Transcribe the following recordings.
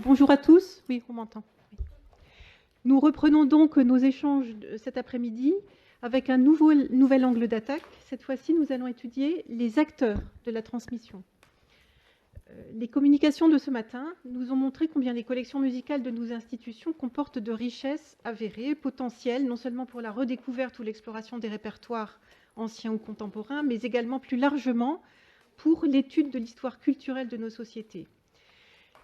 Bonjour à tous. Oui, on m'entend. Oui. Nous reprenons donc nos échanges cet après-midi avec un nouvel angle d'attaque. Cette fois-ci, nous allons étudier les acteurs de la transmission. Les communications de ce matin nous ont montré combien les collections musicales de nos institutions comportent de richesses avérées, potentielles, non seulement pour la redécouverte ou l'exploration des répertoires anciens ou contemporains, mais également plus largement pour l'étude de l'histoire culturelle de nos sociétés.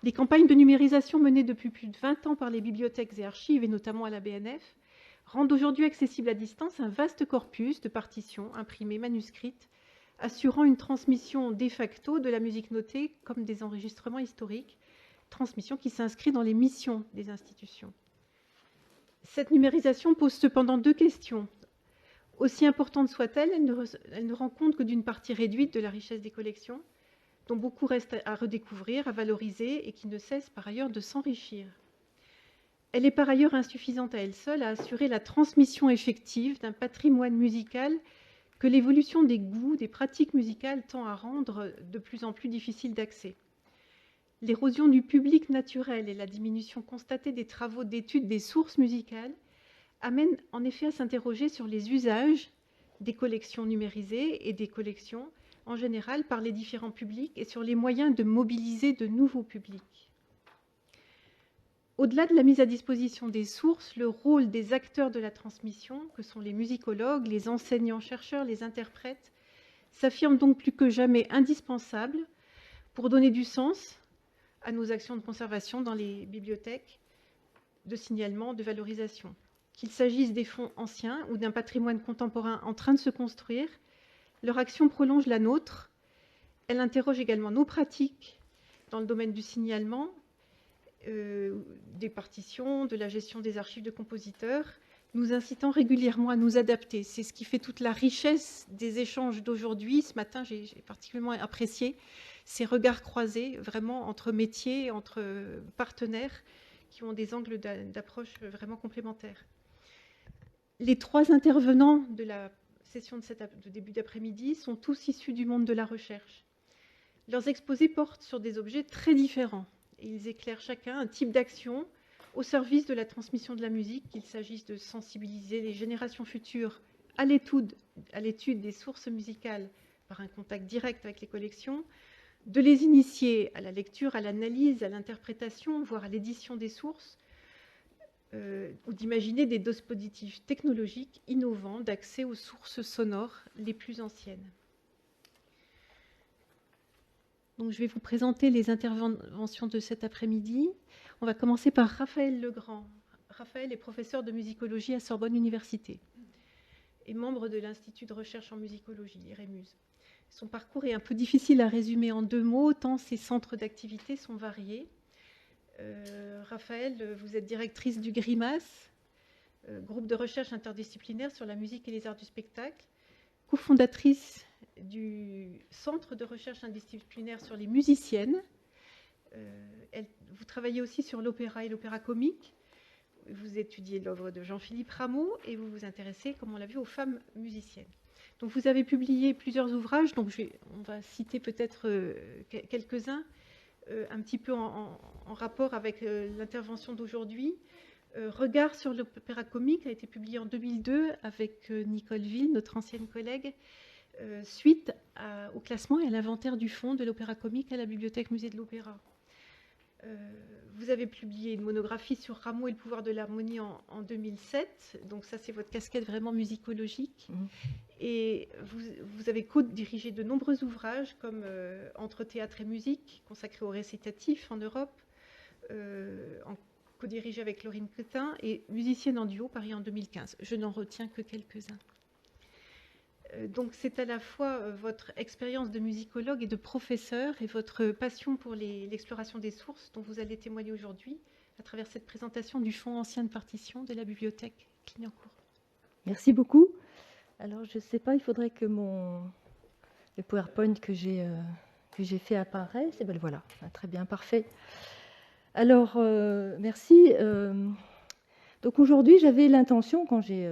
Les campagnes de numérisation menées depuis plus de 20 ans par les bibliothèques et archives, et notamment à la BNF, rendent aujourd'hui accessible à distance un vaste corpus de partitions imprimées, manuscrites, assurant une transmission de facto de la musique notée comme des enregistrements historiques, transmission qui s'inscrit dans les missions des institutions. Cette numérisation pose cependant deux questions. Aussi importante soit-elle, elle ne rend compte que d'une partie réduite de la richesse des collections, dont beaucoup restent à redécouvrir, à valoriser et qui ne cessent par ailleurs de s'enrichir. Elle est par ailleurs insuffisante à elle seule à assurer la transmission effective d'un patrimoine musical que l'évolution des goûts, des pratiques musicales tend à rendre de plus en plus difficile d'accès. L'érosion du public naturel et la diminution constatée des travaux d'étude des sources musicales amènent en effet à s'interroger sur les usages des collections numérisées et des collections en général par les différents publics et sur les moyens de mobiliser de nouveaux publics. Au-delà de la mise à disposition des sources, le rôle des acteurs de la transmission, que sont les musicologues, les enseignants-chercheurs, les interprètes, s'affirme donc plus que jamais indispensable pour donner du sens à nos actions de conservation dans les bibliothèques, de signalement, de valorisation. Qu'il s'agisse des fonds anciens ou d'un patrimoine contemporain en train de se construire, leur action prolonge la nôtre. Elle interroge également nos pratiques dans le domaine du signalement, des partitions, de la gestion des archives de compositeurs, nous incitant régulièrement à nous adapter. C'est ce qui fait toute la richesse des échanges d'aujourd'hui. Ce matin, j'ai particulièrement apprécié ces regards croisés, vraiment entre métiers, entre partenaires, qui ont des angles d'approche vraiment complémentaires. Les trois intervenants de la session de début d'après-midi sont tous issus du monde de la recherche. Leurs exposés portent sur des objets très différents et ils éclairent chacun un type d'action au service de la transmission de la musique, qu'il s'agisse de sensibiliser les générations futures à l'étude des sources musicales par un contact direct avec les collections, de les initier à la lecture, à l'analyse, à l'interprétation, voire à l'édition des sources, ou d'imaginer des dispositifs technologiques innovants d'accès aux sources sonores les plus anciennes. Donc, je vais vous présenter les interventions de cet après-midi. On va commencer par Raphaël Legrand. Raphaël est professeur de musicologie à Sorbonne Université et membre de l'Institut de recherche en musicologie, l'IREMUS. Son parcours est un peu difficile à résumer en deux mots, tant ses centres d'activité sont variés. Raphaël, vous êtes directrice du GRIMAS, groupe de recherche interdisciplinaire sur la musique et les arts du spectacle, cofondatrice du Centre de recherche interdisciplinaire sur les musiciennes. Vous travaillez aussi sur l'opéra et l'opéra comique. Vous étudiez l'œuvre de Jean-Philippe Rameau et vous vous intéressez, comme on l'a vu, aux femmes musiciennes. Donc vous avez publié plusieurs ouvrages, donc on va citer peut-être quelques-uns, un petit peu en rapport avec l'intervention d'aujourd'hui. Regard sur l'opéra comique a été publié en 2002 avec Nicole Ville, notre ancienne collègue, suite au classement et à l'inventaire du fonds de l'opéra comique à la Bibliothèque Musée de l'Opéra. Vous avez publié une monographie sur Rameau et le pouvoir de l'harmonie en 2007, donc ça c'est votre casquette vraiment musicologique. Et vous avez co-dirigé de nombreux ouvrages comme Entre théâtre et musique, consacré au récitatif en Europe, co-dirigé avec Laurine Quetin, et Musicienne en duo, Paris en 2015. Je n'en retiens que quelques-uns. Donc c'est à la fois votre expérience de musicologue et de professeur et votre passion pour l'exploration des sources dont vous allez témoigner aujourd'hui à travers cette présentation du fonds ancien de partition de la bibliothèque Clignancourt. Merci beaucoup. Alors je ne sais pas, il faudrait que le PowerPoint que j'ai fait apparaisse. Et bien voilà, très bien, parfait. Alors merci. Donc aujourd'hui j'avais l'intention, quand j'ai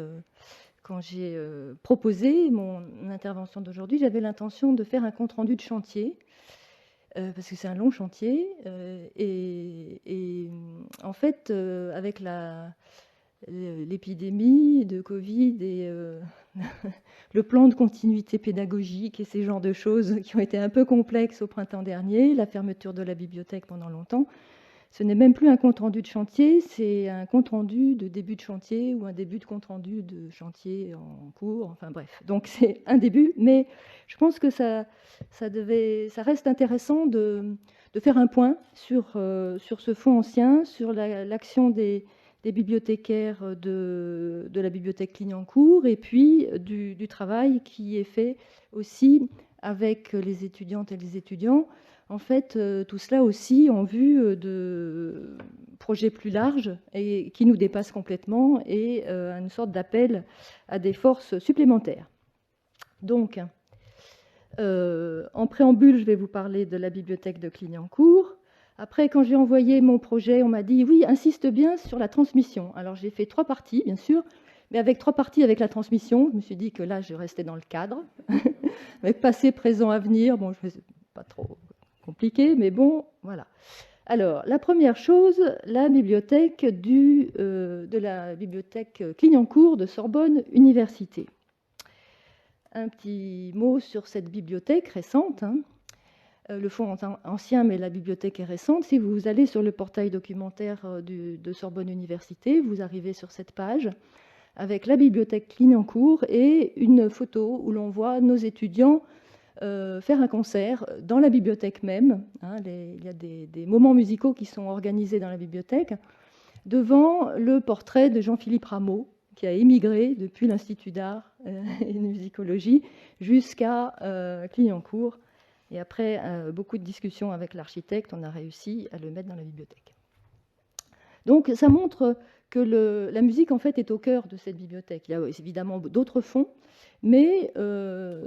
proposé mon intervention d'aujourd'hui, j'avais l'intention de faire un compte-rendu de chantier, parce que c'est un long chantier, et en fait, avec l'épidémie de Covid et le plan de continuité pédagogique et ces genres de choses qui ont été un peu complexes au printemps dernier, la fermeture de la bibliothèque pendant longtemps, ce n'est même plus un compte-rendu de chantier, c'est un compte-rendu de début de chantier ou un début de compte-rendu de chantier en cours, enfin bref. Donc c'est un début, mais je pense que ça reste intéressant de faire un point sur ce fonds ancien, sur l'action des bibliothécaires de la bibliothèque Clignancourt et puis du travail qui est fait aussi avec les étudiantes et les étudiants. En fait, tout cela aussi en vue de projets plus larges et qui nous dépassent complètement et une sorte d'appel à des forces supplémentaires. Donc, en préambule, je vais vous parler de la bibliothèque de Clignancourt. Après, quand j'ai envoyé mon projet, on m'a dit « oui, insiste bien sur la transmission ». Alors, j'ai fait 3 parties, bien sûr, mais avec 3 parties avec la transmission, je me suis dit que là, je restais dans le cadre, avec passé, présent, avenir. Bon, je ne pas trop compliqué, mais bon, voilà. Alors, la première chose, la bibliothèque de la bibliothèque Clignancourt de Sorbonne Université. Un petit mot sur cette bibliothèque récente. Le fonds ancien, mais la bibliothèque est récente. Si vous allez sur le portail documentaire de Sorbonne Université, vous arrivez sur cette page avec la bibliothèque Clignancourt et une photo où l'on voit nos étudiants faire un concert dans la bibliothèque même. Il y a des moments musicaux qui sont organisés dans la bibliothèque devant le portrait de Jean-Philippe Rameau, qui a émigré depuis l'Institut d'art et de musicologie jusqu'à Clignancourt. Et après beaucoup de discussions avec l'architecte, on a réussi à le mettre dans la bibliothèque. Donc ça montre que la musique en fait est au cœur de cette bibliothèque. Il y a évidemment d'autres fonds, mais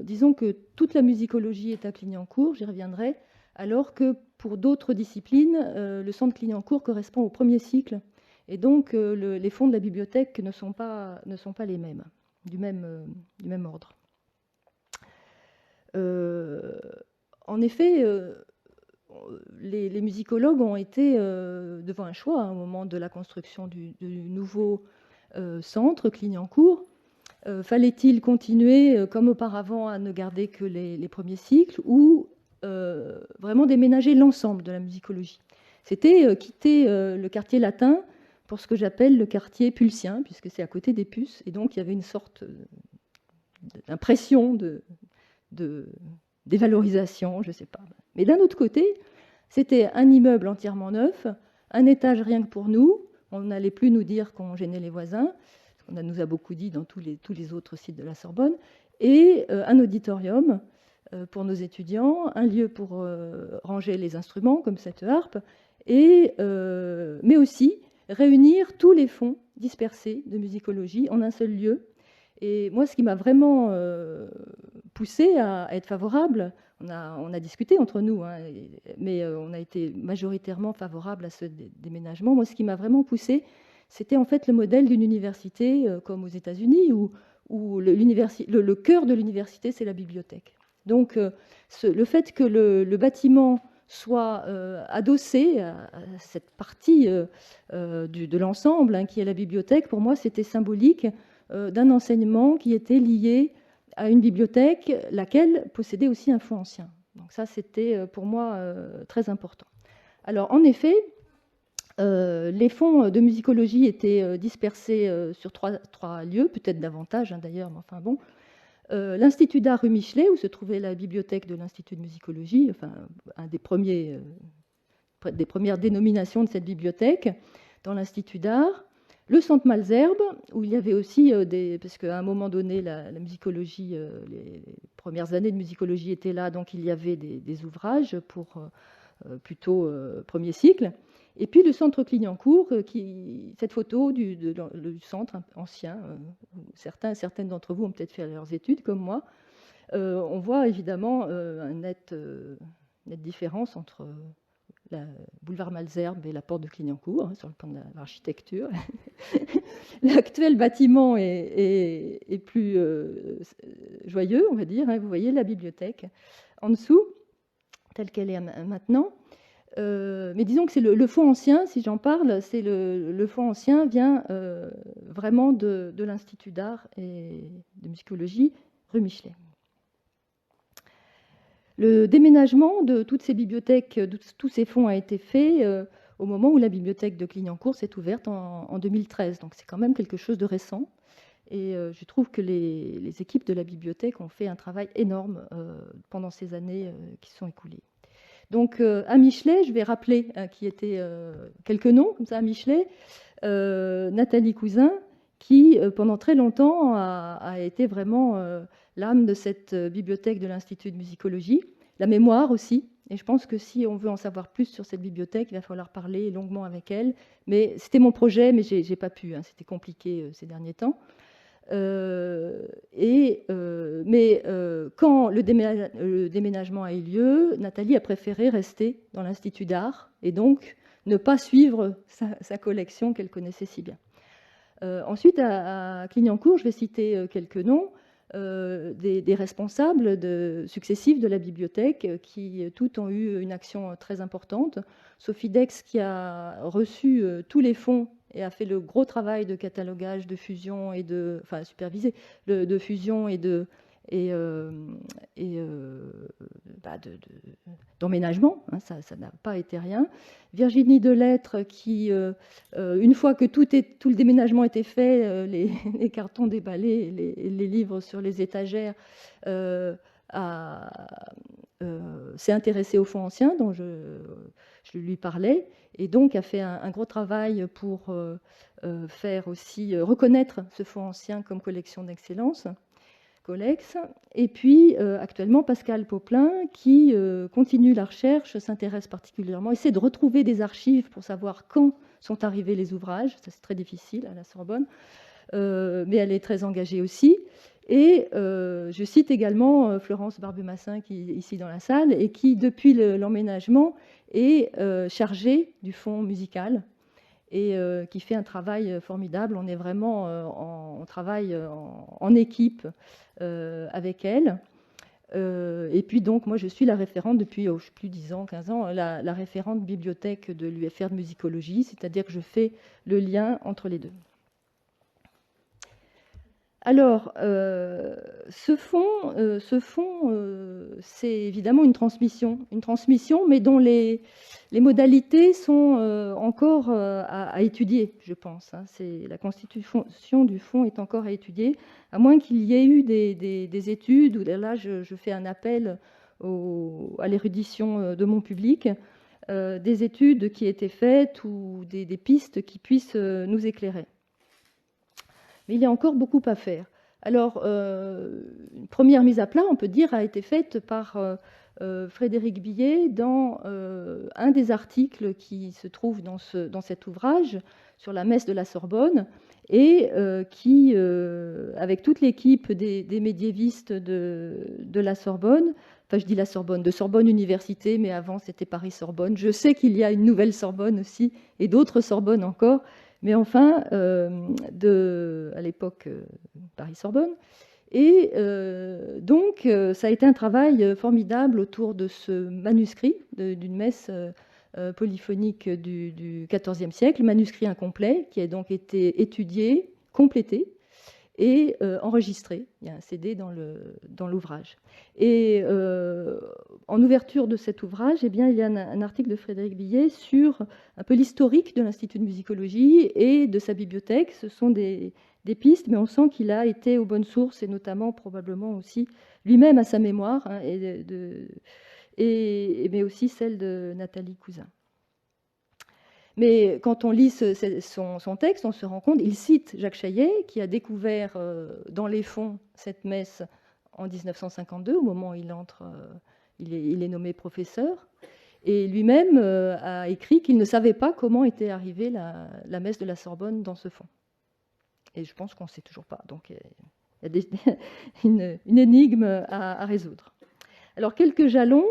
disons que toute la musicologie est à Clignancourt, j'y reviendrai, alors que pour d'autres disciplines, le centre Clignancourt correspond au premier cycle, et donc les fonds de la bibliothèque ne sont pas les mêmes, du même ordre. En effet, les musicologues ont été devant un choix au moment de la construction du nouveau centre Clignancourt. Fallait-il continuer comme auparavant à ne garder que les premiers cycles ou vraiment déménager l'ensemble de la musicologie? C'était quitter le quartier latin pour ce que j'appelle le quartier pulsien, puisque c'est à côté des Puces, et donc il y avait une sorte d'impression de dévalorisation, je ne sais pas. Mais d'un autre côté, c'était un immeuble entièrement neuf, un étage rien que pour nous, on n'allait plus nous dire qu'on gênait les voisins, on nous a beaucoup dit dans tous les autres sites de la Sorbonne, et un auditorium pour nos étudiants, un lieu pour ranger les instruments, comme cette harpe, mais aussi réunir tous les fonds dispersés de musicologie en un seul lieu. Et moi, ce qui m'a vraiment poussé à être favorable, on a discuté entre nous, mais on a été majoritairement favorable à ce déménagement. Moi, ce qui m'a vraiment poussé, c'était en fait le modèle d'une université comme aux États-Unis, où le cœur de l'université, c'est la bibliothèque. Donc, le fait que le bâtiment soit adossé à cette partie de l'ensemble qui est la bibliothèque, pour moi, c'était symbolique d'un enseignement qui était lié à une bibliothèque, laquelle possédait aussi un fonds ancien. Donc ça, c'était pour moi très important. Alors, en effet, les fonds de musicologie étaient dispersés sur trois lieux, peut-être davantage d'ailleurs, mais enfin bon. L'Institut d'art rue Michelet, où se trouvait la bibliothèque de l'Institut de musicologie, enfin, un des premières dénominations de cette bibliothèque, dans l'Institut d'art. Le centre Malesherbes, où il y avait aussi parce qu'à un moment donné, la musicologie, les premières années de musicologie étaient là, donc il y avait des ouvrages pour plutôt premier cycle. Et puis le centre Clignancourt, cette photo du centre ancien, certaines d'entre vous ont peut-être fait leurs études comme moi, on voit évidemment une nette différence entre le boulevard Malesherbes et la porte de Clignancourt, sur le plan de l'architecture. L'actuel bâtiment est plus joyeux, on va dire. Vous voyez la bibliothèque en dessous, telle qu'elle est maintenant. Mais disons que c'est le fonds ancien, si j'en parle, c'est le fonds ancien vient vraiment de l'Institut d'art et de musicologie rue Michelet. Le déménagement de toutes ces bibliothèques, de tous ces fonds a été fait au moment où la bibliothèque de Clignancourt s'est ouverte en 2013. Donc c'est quand même quelque chose de récent. Et je trouve que les équipes de la bibliothèque ont fait un travail énorme pendant ces années qui se sont écoulées. Donc à Michelet, je vais rappeler qui étaient quelques noms, comme ça à Michelet. Nathalie Cousin, qui pendant très longtemps a été vraiment l'âme de cette bibliothèque de l'Institut de musicologie. La mémoire aussi. Et je pense que si on veut en savoir plus sur cette bibliothèque, il va falloir parler longuement avec elle. Mais c'était mon projet, mais j'ai pas pu. Hein, c'était compliqué ces derniers temps. Mais quand le déménagement a eu lieu, Nathalie a préféré rester dans l'Institut d'art et donc ne pas suivre sa collection qu'elle connaissait si bien. Ensuite, à Clignancourt, je vais citer quelques noms des responsables successifs de la bibliothèque qui toutes ont eu une action très importante. Sophie Dex qui a reçu tous les fonds et a fait le gros travail de catalogage, de fusion et enfin supervisé, de fusion et d'emménagement, hein, ça n'a pas été rien. Virginie Delettre qui, une fois que tout le déménagement était fait, les cartons déballés, les livres sur les étagères, s'est intéressée au fonds ancien dont je lui parlais, et donc a fait un gros travail pour faire aussi reconnaître ce fonds ancien comme collection d'excellence, Colex. Et puis actuellement Pascal Poplin qui continue la recherche, s'intéresse particulièrement, essaie de retrouver des archives pour savoir quand sont arrivés les ouvrages. Ça c'est très difficile à la Sorbonne, mais elle est très engagée aussi. Et je cite également Florence Barbumassin, qui est ici dans la salle, et qui, depuis l'emménagement, est chargée du fonds musical et qui fait un travail formidable. On est vraiment on travaille en équipe avec elle. Et puis donc, moi, je suis la référente depuis, je sais plus 10 ans, 15 ans, la référente bibliothèque de l'UFR de musicologie, c'est-à-dire que je fais le lien entre les deux. Alors, ce fonds, c'est évidemment une transmission, mais dont les modalités sont encore à étudier, je pense. Hein. La constitution du fonds est encore à étudier, à moins qu'il y ait eu des études, où là je fais un appel à l'érudition de mon public, des études qui étaient faites ou des pistes qui puissent nous éclairer. Mais il y a encore beaucoup à faire. Alors, une première mise à plat, on peut dire, a été faite par Frédéric Billet dans un des articles qui se trouve dans cet ouvrage sur la messe de la Sorbonne, et qui, avec toute l'équipe des médiévistes de la Sorbonne, enfin je dis la Sorbonne, de Sorbonne Université, mais avant c'était Paris-Sorbonne. Je sais qu'il y a une nouvelle Sorbonne aussi, et d'autres Sorbonnes encore, mais enfin, à l'époque, Paris-Sorbonne. Et donc, ça a été un travail formidable autour de ce manuscrit d'une messe polyphonique du XIVe siècle, manuscrit incomplet, qui a donc été étudié, complété et enregistré. Il y a un CD dans l'ouvrage. Et en ouverture de cet ouvrage, eh bien, il y a un article de Frédéric Billet sur un peu l'historique de l'Institut de musicologie et de sa bibliothèque. Ce sont des pistes, mais on sent qu'il a été aux bonnes sources, et notamment probablement aussi lui-même à sa mémoire, hein, mais aussi celle de Nathalie Cousin. Mais quand on lit son texte, on se rend compte, il cite Jacques Chaillet, qui a découvert dans les fonds cette messe en 1952, au moment où il est nommé professeur, et lui-même a écrit qu'il ne savait pas comment était arrivée la messe de la Sorbonne dans ce fonds. Et je pense qu'on ne sait toujours pas, donc il y a une énigme à résoudre. Alors, quelques jalons.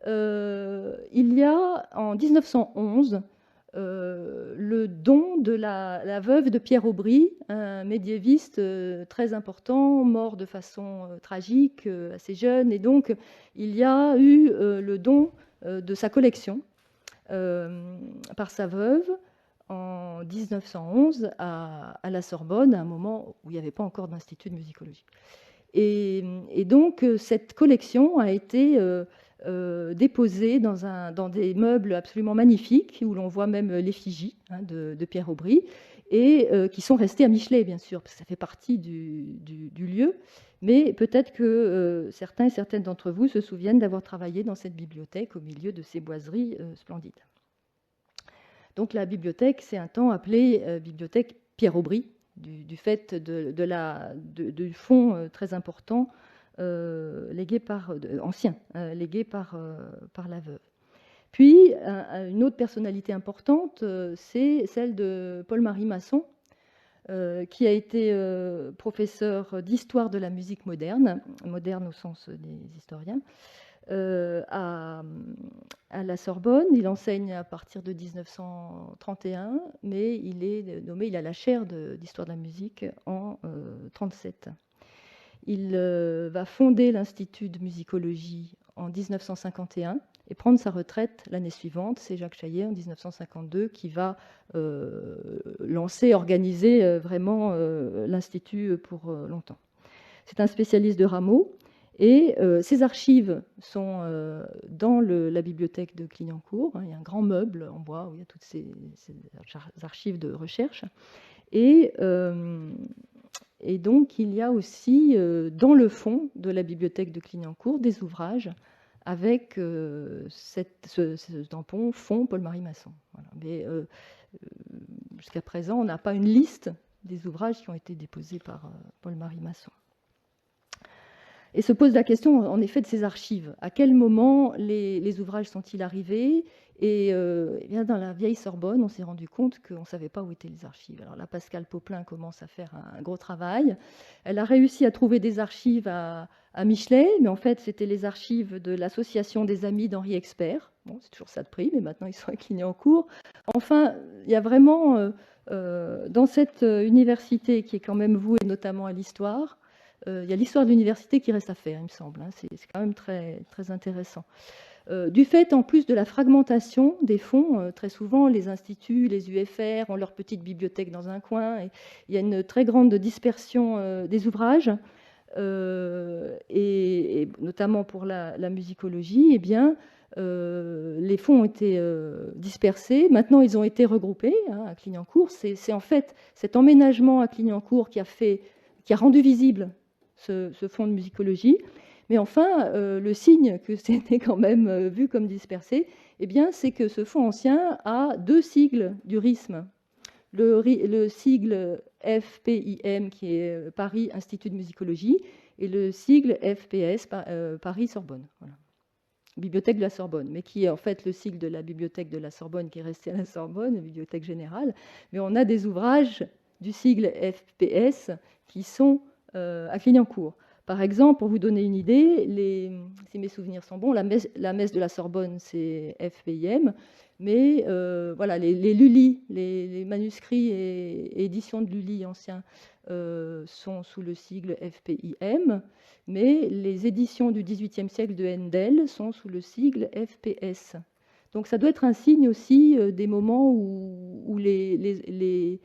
Il y a en 1911 le don de la veuve de Pierre Aubry, un médiéviste très important, mort de façon tragique, assez jeune, et donc il y a eu le don de sa collection par sa veuve en 1911 à la Sorbonne, à un moment où il n'y avait pas encore d'institut de musicologie. Et donc, cette collection a été déposée dans des meubles absolument magnifiques, où l'on voit même l'effigie de Pierre Aubry, et qui sont restés à Michelet, bien sûr, parce que ça fait partie du lieu. Mais peut-être que certains et certaines d'entre vous se souviennent d'avoir travaillé dans cette bibliothèque au milieu de ces boiseries splendides. Donc la bibliothèque, c'est un temps appelée bibliothèque Pierre Aubry, du fait du fonds très important légué ancien, légué par la veuve. Puis, une autre personnalité importante, c'est celle de Paul-Marie Masson, qui a été professeur d'histoire de la musique moderne, moderne au sens des historiens, à la Sorbonne. Il enseigne à partir de 1931, mais il a la chaire d'histoire de la musique en 1937. Il va fonder l'Institut de musicologie en 1951 et prendre sa retraite l'année suivante. C'est Jacques Chaillet, en 1952, qui va organiser vraiment l'Institut pour longtemps. C'est un spécialiste de Rameau. Et ces archives sont dans la bibliothèque de Clignancourt. Il y a un grand meuble en bois où il y a toutes ces archives de recherche. Et donc, il y a aussi dans le fond de la bibliothèque de Clignancourt des ouvrages avec ce tampon fond Paul-Marie Masson. Voilà. Mais jusqu'à présent, on n'a pas une liste des ouvrages qui ont été déposés par Paul-Marie Masson. Et se pose la question, en effet, de ces archives. À quel moment les ouvrages sont-ils arrivés ? Et bien dans la vieille Sorbonne, on s'est rendu compte qu'on ne savait pas où étaient les archives. Alors là, Pascale Popelin commence à faire un gros travail. Elle a réussi à trouver des archives à Michelet, mais en fait, c'était les archives de l'Association des Amis d'Henri Expert. Bon, c'est toujours ça de prix, mais maintenant, ils sont à Clignancourt. Enfin, il y a vraiment, dans cette université qui est quand même vouée notamment à l'histoire, il y a l'histoire de l'université qui reste à faire, il me semble. C'est quand même très, très intéressant. Du fait, en plus de la fragmentation des fonds, très souvent, les instituts, les UFR ont leur petite bibliothèque dans un coin. Et il y a une très grande dispersion des ouvrages, et notamment pour la musicologie. Eh bien, les fonds ont été dispersés. Maintenant, ils ont été regroupés à Clignancourt. C'est en fait cet emménagement à Clignancourt qui a rendu visible ce fonds de musicologie. Mais enfin, le signe que c'était quand même vu comme dispersé, eh bien, c'est que ce fonds ancien a deux sigles du RISM. Le sigle FPIM, qui est Paris Institut de musicologie, et le sigle FPS, Paris Sorbonne. Voilà. Bibliothèque de la Sorbonne, mais qui est en fait le sigle de la bibliothèque de la Sorbonne, qui est restée à la Sorbonne, la bibliothèque générale. Mais on a des ouvrages du sigle FPS qui sont à Clignancourt. Par exemple, pour vous donner une idée, si mes souvenirs sont bons, la messe de la Sorbonne, c'est FPIM, mais voilà, les Lully, les manuscrits et éditions de Lully anciens sont sous le sigle FPIM, mais les éditions du XVIIIe siècle de Handel sont sous le sigle FPS. Donc ça doit être un signe aussi des moments où les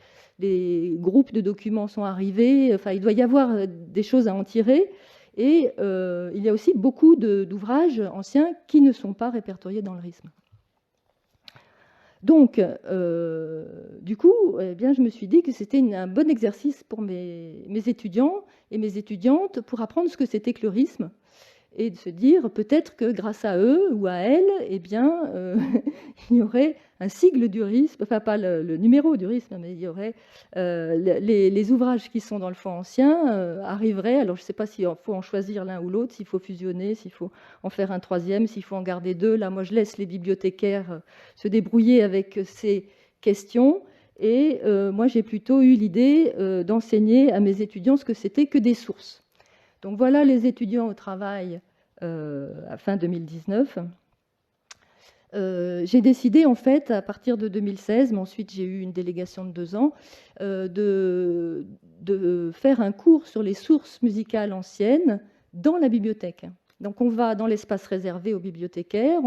groupes de documents sont arrivés. Enfin, il doit y avoir des choses à en tirer. Et il y a aussi beaucoup d'ouvrages anciens qui ne sont pas répertoriés dans le RISM. Donc, du coup, eh bien, je me suis dit que c'était un bon exercice pour mes étudiants et mes étudiantes pour apprendre ce que c'était que le RISM. Et de se dire peut-être que grâce à eux ou à elles, eh bien, il y aurait un sigle du RISM, enfin pas le numéro du RISM, mais il y aurait les ouvrages qui sont dans le fonds ancien arriveraient. Alors je ne sais pas s'il faut en choisir l'un ou l'autre, s'il faut fusionner, s'il faut en faire un troisième, s'il faut en garder deux. Là, moi, je laisse les bibliothécaires se débrouiller avec ces questions. Et moi, j'ai plutôt eu l'idée d'enseigner à mes étudiants ce que c'était que des sources. Donc voilà les étudiants au travail à fin 2019. J'ai décidé en fait à partir de 2016, mais ensuite j'ai eu une délégation de 2 ans, de faire un cours sur les sources musicales anciennes dans la bibliothèque. Donc on va dans l'espace réservé aux bibliothécaires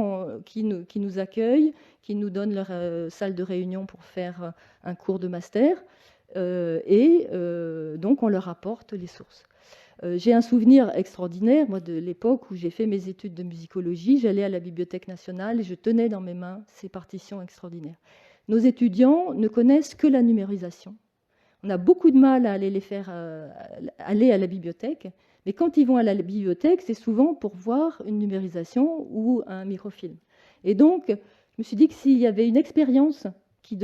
qui nous accueillent, qui nous donnent leur salle de réunion pour faire un cours de master, donc on leur apporte les sources. J'ai un souvenir extraordinaire, moi, de l'époque où j'ai fait mes études de musicologie. J'allais à la Bibliothèque nationale et je tenais dans mes mains ces partitions extraordinaires. Nos étudiants ne connaissent que la numérisation. On a beaucoup de mal à aller les faire aller à la bibliothèque, mais quand ils vont à la bibliothèque, c'est souvent pour voir une numérisation ou un microfilm. Et donc, je me suis dit que s'il y avait une expérience que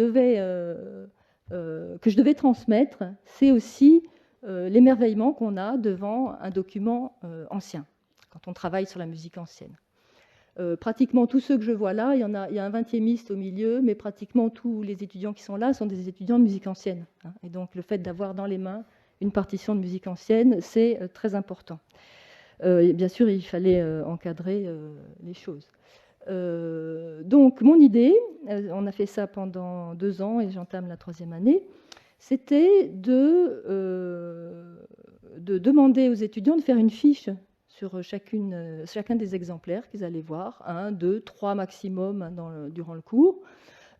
je devais transmettre, c'est aussi l'émerveillement qu'on a devant un document ancien, quand on travaille sur la musique ancienne. Pratiquement tous ceux que je vois là, il y a un 20e au milieu, mais pratiquement tous les étudiants qui sont là sont des étudiants de musique ancienne. Hein, et donc le fait d'avoir dans les mains une partition de musique ancienne, c'est très important. Bien sûr, il fallait encadrer les choses. Donc mon idée, on a fait ça pendant 2 ans et j'entame la 3e année, c'était de demander aux étudiants de faire une fiche sur chacun des exemplaires qu'ils allaient voir, 1, 2, 3 maximum durant le cours,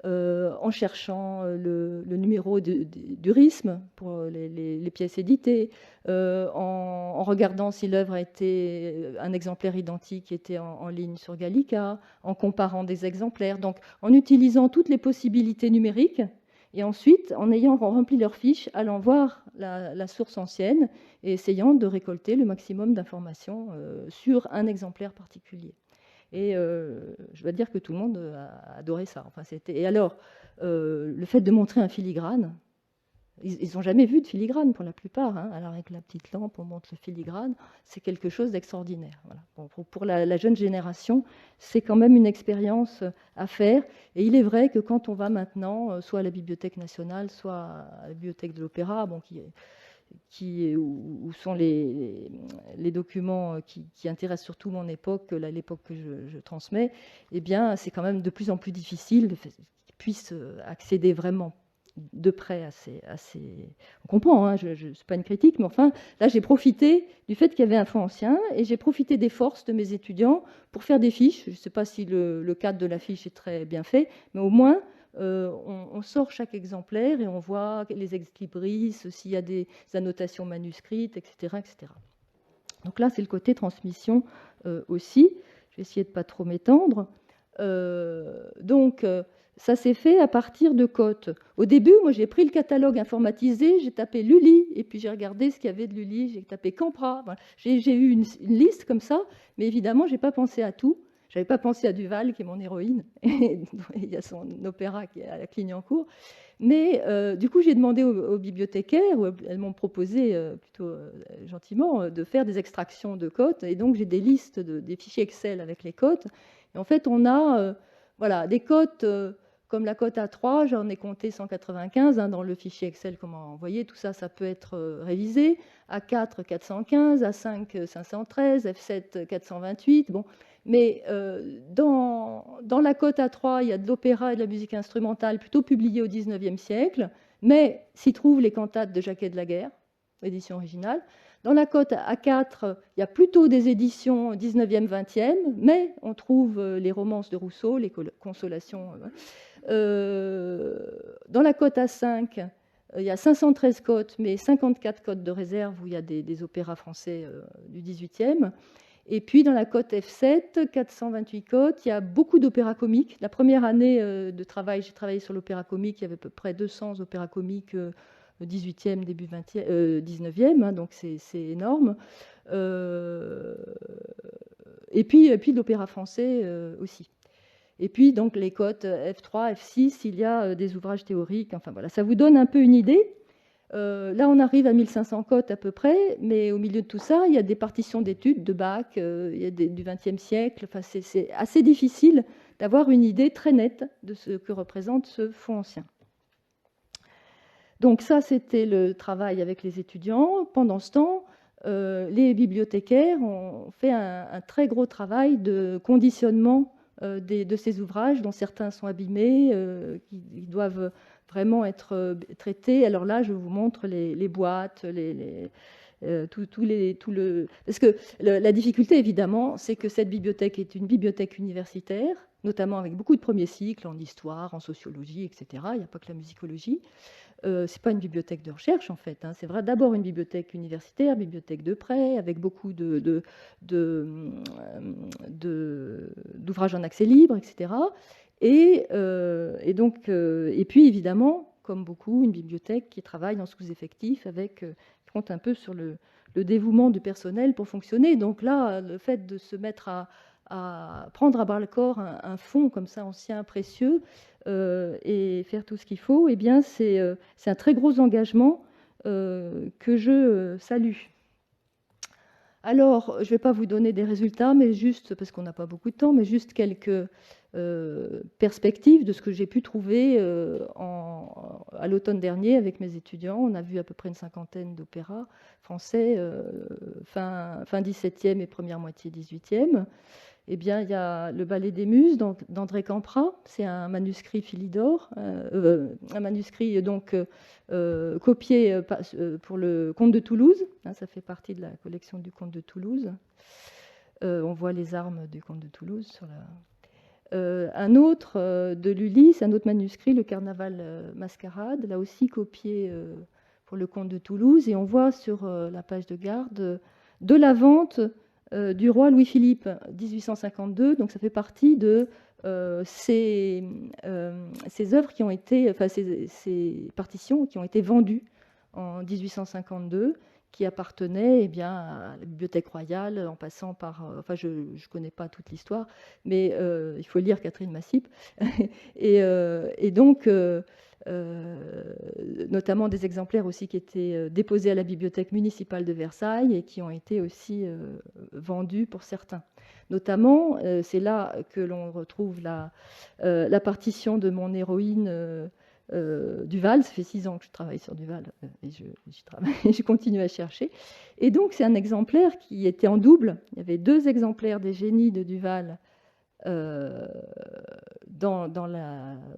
en cherchant le numéro du RISM pour les pièces éditées, en regardant si l'œuvre a été un exemplaire identique qui était en ligne sur Gallica, en comparant des exemplaires, donc en utilisant toutes les possibilités numériques. Et ensuite, en ayant rempli leur fiche, allant voir la source ancienne et essayant de récolter le maximum d'informations sur un exemplaire particulier. Et je dois dire que tout le monde a adoré ça. Enfin, et alors, le fait de montrer un filigrane, ils n'ont jamais vu de filigrane pour la plupart. Hein. Alors avec la petite lampe, on montre le filigrane, c'est quelque chose d'extraordinaire. Voilà. Bon, pour la jeune génération, c'est quand même une expérience à faire. Et il est vrai que quand on va maintenant, soit à la Bibliothèque nationale, soit à la Bibliothèque de l'Opéra, bon, où sont les documents qui intéressent surtout mon époque, l'époque que je transmets, eh bien, c'est quand même de plus en plus difficile qu'ils puissent accéder vraiment de près à ces... On comprend, hein, je ne suis pas une critique, mais enfin, là, j'ai profité du fait qu'il y avait un fonds ancien et j'ai profité des forces de mes étudiants pour faire des fiches. Je ne sais pas si le cadre de la fiche est très bien fait, mais au moins, on sort chaque exemplaire et on voit les ex-libris, s'il y a des annotations manuscrites, etc., etc. Donc là, c'est le côté transmission aussi. Je vais essayer de ne pas trop m'étendre. Ça s'est fait à partir de cotes. Au début, moi, j'ai pris le catalogue informatisé, j'ai tapé Lully, et puis j'ai regardé ce qu'il y avait de Lully, j'ai tapé Campra. Voilà. J'ai eu une liste comme ça, mais évidemment, je n'ai pas pensé à tout. Je n'avais pas pensé à Duval, qui est mon héroïne, et il y a son opéra qui est à la Clignancourt. Mais du coup, j'ai demandé aux bibliothécaires, elles m'ont proposé plutôt gentiment de faire des extractions de cotes, et donc j'ai des listes, des fichiers Excel avec les cotes. Et en fait, on a voilà, des cotes comme la cote A3, j'en ai compté 195 hein, dans le fichier Excel qu'on m'a envoyé. Tout ça, ça peut être révisé. A4, 415, A5, 513, F7, 428. Bon. Mais dans la cote A3, il y a de l'opéra et de la musique instrumentale plutôt publiée au XIXe siècle, mais s'y trouvent les cantates de Jacquet de la Guerre, édition originale. Dans la cote A4, il y a plutôt des éditions 19e, 20e, mais on trouve les romances de Rousseau, les Consolations. Dans la cote A5, il y a 513 cotes, mais 54 cotes de réserve où il y a des opéras français du 18e. Et puis dans la cote F7, 428 cotes, il y a beaucoup d'opéras comiques. La première année de travail, j'ai travaillé sur l'opéra comique, il y avait à peu près 200 opéras comiques 18e, début 19e, hein, donc c'est énorme. Et puis l'opéra français aussi. Et puis donc les cotes F3, F6, il y a des ouvrages théoriques. Enfin voilà, ça vous donne un peu une idée. Là, on arrive à 1500 cotes à peu près, mais au milieu de tout ça, il y a des partitions d'études de Bach, il y a du XXe siècle. Enfin, c'est assez difficile d'avoir une idée très nette de ce que représente ce fonds ancien. Donc ça, c'était le travail avec les étudiants. Pendant ce temps, les bibliothécaires ont fait un très gros travail de conditionnement de ces ouvrages, dont certains sont abîmés, qui doivent vraiment être traités. Alors là, je vous montre les boîtes, Parce que la difficulté, évidemment, c'est que cette bibliothèque est une bibliothèque universitaire, notamment avec beaucoup de premiers cycles en histoire, en sociologie, etc. Il n'y a pas que la musicologie. Ce n'est pas une bibliothèque de recherche, en fait. Hein. C'est vrai, d'abord une bibliothèque universitaire, bibliothèque de prêt, avec beaucoup d'ouvrages en accès libre, etc. Et puis, évidemment, comme beaucoup, une bibliothèque qui travaille en sous-effectif, qui compte un peu sur le dévouement du personnel pour fonctionner. Donc là, le fait de se mettre à prendre à bras-le-corps un fonds comme ça, ancien, précieux, et faire tout ce qu'il faut, eh bien, c'est un très gros engagement que je salue. Alors, je ne vais pas vous donner des résultats, mais juste, parce qu'on n'a pas beaucoup de temps, mais juste quelques perspectives de ce que j'ai pu trouver à l'automne dernier avec mes étudiants. On a vu à peu près une cinquantaine d'opéras français, fin 17e et première moitié 18e. Eh bien, il y a le Ballet des Muses d'André Campra. C'est un manuscrit Philidor, un manuscrit donc copié pour le Comte de Toulouse. Ça fait partie de la collection du Comte de Toulouse. On voit les armes du Comte de Toulouse sur la... un autre de Lully, c'est un autre manuscrit, le Carnaval Mascarade, là aussi copié pour le Comte de Toulouse. Et on voit sur la page de garde de la vente du roi Louis-Philippe, 1852. Donc ça fait partie de ces œuvres qui ont été, enfin ces partitions qui ont été vendues en 1852, qui appartenaient à la Bibliothèque royale, en passant par... enfin, je ne connais pas toute l'histoire, mais il faut lire Catherine Massip. et donc... notamment des exemplaires aussi qui étaient déposés à la bibliothèque municipale de Versailles et qui ont été aussi vendus pour certains. Notamment, c'est là que l'on retrouve la partition de mon héroïne Duval. Ça fait 6 ans que je travaille sur Duval et je continue à chercher. Et donc, c'est un exemplaire qui était en double. Il y avait 2 exemplaires des génies de Duval au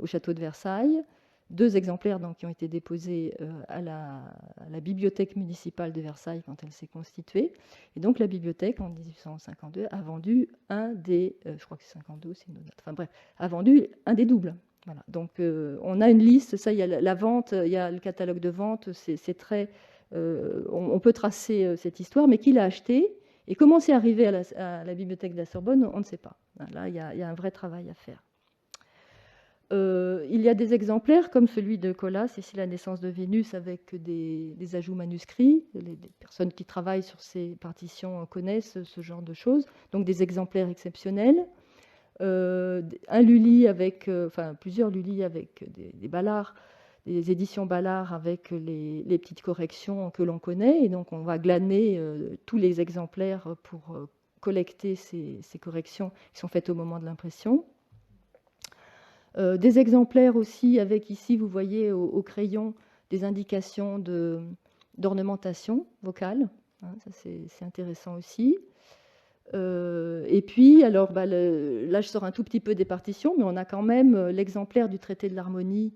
château de Versailles. 2 exemplaires donc, qui ont été déposés à la bibliothèque municipale de Versailles quand elle s'est constituée. Et donc la bibliothèque, en 1852, a vendu un des... je crois que c'est 52, c'est une autre. Enfin bref, a vendu un des doubles. Voilà. Donc on a une liste, ça, il y a la vente, il y a le catalogue de vente, c'est très... on peut tracer cette histoire, mais qui l'a acheté et comment c'est arrivé à la bibliothèque de la Sorbonne, on ne sait pas. Là, il y a un vrai travail à faire. Il y a des exemplaires comme celui de Colas, ici La naissance de Vénus, avec des ajouts manuscrits. Les personnes qui travaillent sur ces partitions connaissent ce genre de choses. Donc des exemplaires exceptionnels. Un Lully avec, enfin plusieurs Lully avec des Ballard, des éditions Ballard avec les petites corrections que l'on connaît. Et donc on va glaner tous les exemplaires pour collecter ces corrections qui sont faites au moment de l'impression. Des exemplaires aussi avec, ici, vous voyez au crayon, des indications d'ornementation vocale. Ça, c'est intéressant aussi. Et puis, alors, là, je sors un tout petit peu des partitions, mais on a quand même l'exemplaire du traité de l'harmonie,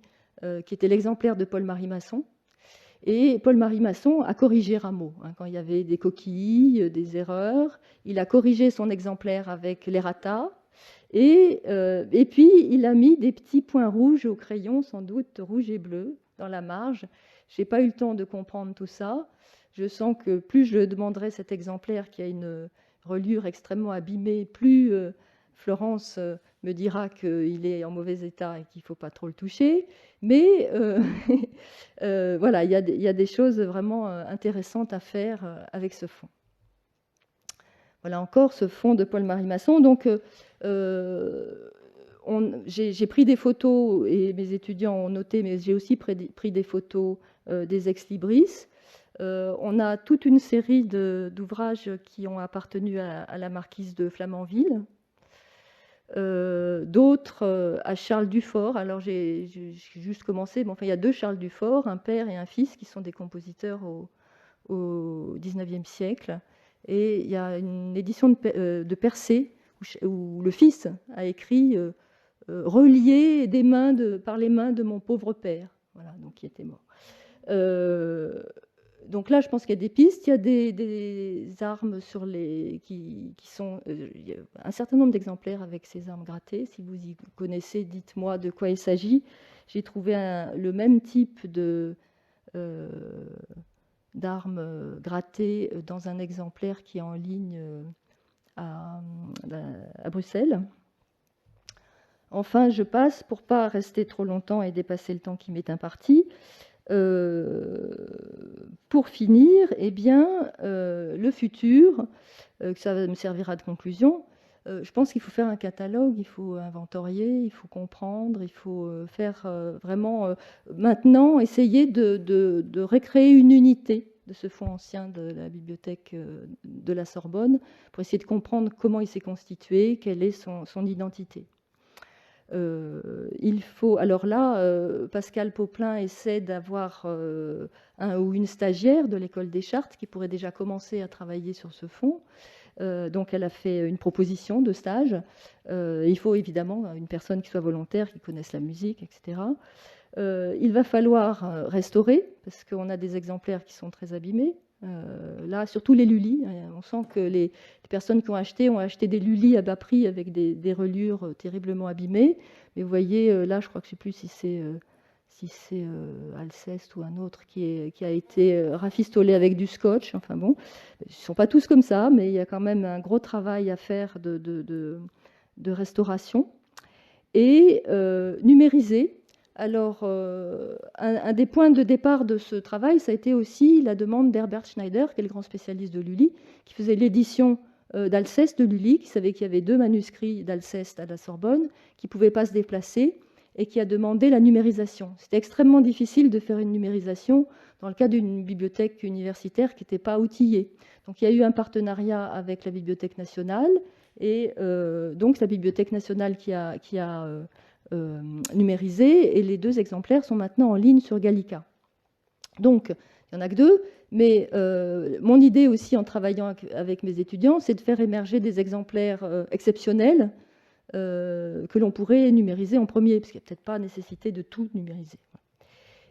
qui était l'exemplaire de Paul-Marie Masson. Et Paul-Marie Masson a corrigé Rameau. Quand il y avait des coquilles, des erreurs, il a corrigé son exemplaire avec l'errata. Et puis, il a mis des petits points rouges au crayon, sans doute rouge et bleu, dans la marge. Je n'ai pas eu le temps de comprendre tout ça. Je sens que plus je demanderai cet exemplaire qui a une reliure extrêmement abîmée, plus Florence me dira qu'il est en mauvais état et qu'il ne faut pas trop le toucher. Mais voilà, il y a des choses vraiment intéressantes à faire avec ce fonds. Voilà encore ce fonds de Paul-Marie Masson. Donc, j'ai pris des photos et mes étudiants ont noté, mais j'ai aussi pris des photos des ex-libris. On a toute une série d'ouvrages qui ont appartenu à la marquise de Flamanville, d'autres à Charles Dufort. Alors j'ai juste commencé, mais enfin il y a 2 Charles Dufort, un père et un fils, qui sont des compositeurs au XIXe siècle. Et il y a une édition de Percé où le fils a écrit relié par les mains de mon pauvre père, voilà, donc qui était mort. donc là, je pense qu'il y a des pistes. Il y a des armes qui sont... il y a un certain nombre d'exemplaires avec ces armes grattées. Si vous y connaissez, dites-moi de quoi il s'agit. J'ai trouvé le même type d'armes grattées dans un exemplaire qui est en ligne à Bruxelles. Enfin, je passe, pour ne pas rester trop longtemps et dépasser le temps qui m'est imparti. Pour finir, eh bien, le futur, ça me servira de conclusion. Je pense qu'il faut faire un catalogue, il faut inventorier, il faut comprendre, il faut faire vraiment maintenant essayer de recréer une unité de ce fonds ancien de la bibliothèque de la Sorbonne pour essayer de comprendre comment il s'est constitué, quelle est son identité. Il faut, alors là, Pascal Popelin essaie d'avoir un ou une stagiaire de l'école des Chartes qui pourrait déjà commencer à travailler sur ce fonds. Donc elle a fait une proposition de stage. Il faut évidemment une personne qui soit volontaire, qui connaisse la musique, etc. Il va falloir restaurer, parce qu'on a des exemplaires qui sont très abîmés. Là, surtout les Lully, on sent que les personnes qui ont acheté des Lully à bas prix avec des reliures terriblement abîmées. Mais vous voyez, là, je crois que je ne sais plus si c'est Alceste ou un autre qui a été rafistolé avec du scotch. Enfin bon, ils ne sont pas tous comme ça, mais il y a quand même un gros travail à faire de restauration. Et numériser. Alors, un des points de départ de ce travail, ça a été aussi la demande d'Herbert Schneider, qui est le grand spécialiste de Lully, qui faisait l'édition d'Alceste de Lully, qui savait qu'il y avait 2 manuscrits d'Alceste à la Sorbonne, qui ne pouvaient pas se déplacer, et qui a demandé la numérisation. C'était extrêmement difficile de faire une numérisation dans le cas d'une bibliothèque universitaire qui n'était pas outillée. Donc il y a eu un partenariat avec la Bibliothèque nationale, et donc la Bibliothèque nationale qui a numérisé, et les 2 exemplaires sont maintenant en ligne sur Gallica. Donc, il n'y en a que 2, mais mon idée aussi en travaillant avec mes étudiants, c'est de faire émerger des exemplaires exceptionnels que l'on pourrait numériser en premier, parce qu'il n'y a peut-être pas nécessité de tout numériser.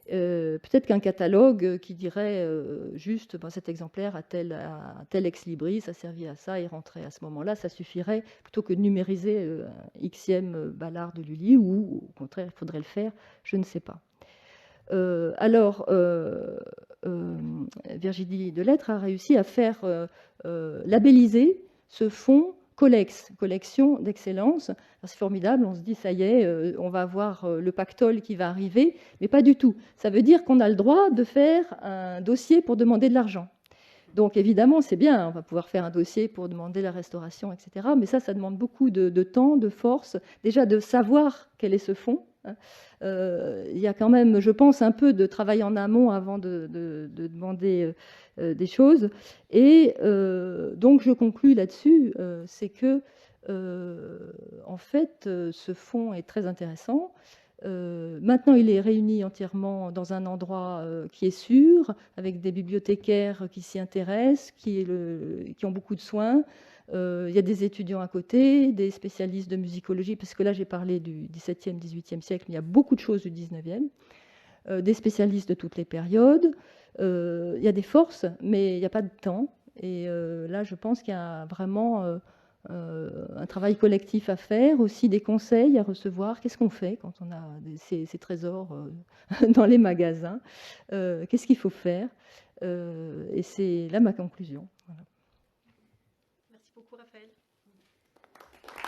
Peut-être qu'un catalogue qui dirait juste cet exemplaire a tel ex-libris, ça servit à ça et rentrait à ce moment-là, ça suffirait, plutôt que de numériser un xème ballard de Lully, ou au contraire, il faudrait le faire, je ne sais pas. Alors, Virginie Delettre a réussi à faire labelliser ce fonds Collex, collection d'excellence. C'est formidable, on se dit ça y est, on va avoir le pactole qui va arriver, mais pas du tout. Ça veut dire qu'on a le droit de faire un dossier pour demander de l'argent. Donc évidemment, c'est bien, on va pouvoir faire un dossier pour demander la restauration, etc. Mais ça demande beaucoup de temps, de force, déjà de savoir quel est ce fonds. Il y a quand même, je pense, un peu de travail en amont avant de demander des choses. Et donc je conclus là-dessus, c'est que en fait, ce fonds est très intéressant. Maintenant, il est réuni entièrement dans un endroit qui est sûr, avec des bibliothécaires qui s'y intéressent, qui ont beaucoup de soins. Il y a des étudiants à côté, des spécialistes de musicologie, parce que là, j'ai parlé du XVIIe, XVIIIe siècle, mais il y a beaucoup de choses du XIXe, des spécialistes de toutes les périodes. Il y a des forces, mais il n'y a pas de temps. Et là, je pense qu'il y a vraiment un travail collectif à faire, aussi des conseils à recevoir. Qu'est-ce qu'on fait quand on a ces trésors dans les magasins? Qu'est-ce qu'il faut faire? Et c'est là ma conclusion. Voilà. Merci beaucoup, Raphaël.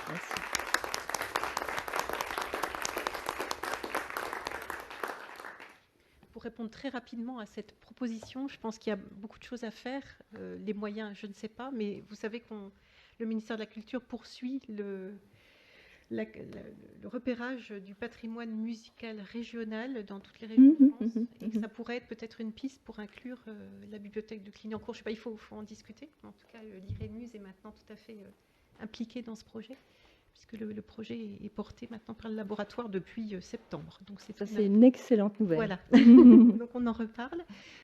Merci. Pour répondre très rapidement à cette proposition, je pense qu'il y a beaucoup de choses à faire. Les moyens, je ne sais pas, mais vous savez que le ministère de la Culture poursuit le repérage du patrimoine musical régional dans toutes les régions de France, et que ça pourrait être peut-être une piste pour inclure la bibliothèque de Clignancourt. Je ne sais pas, il faut en discuter. En tout cas, l'IREMUS est maintenant tout à fait impliqué dans ce projet, puisque le projet est porté maintenant par le laboratoire depuis septembre. Donc c'est une excellente nouvelle. Voilà, donc on en reparle.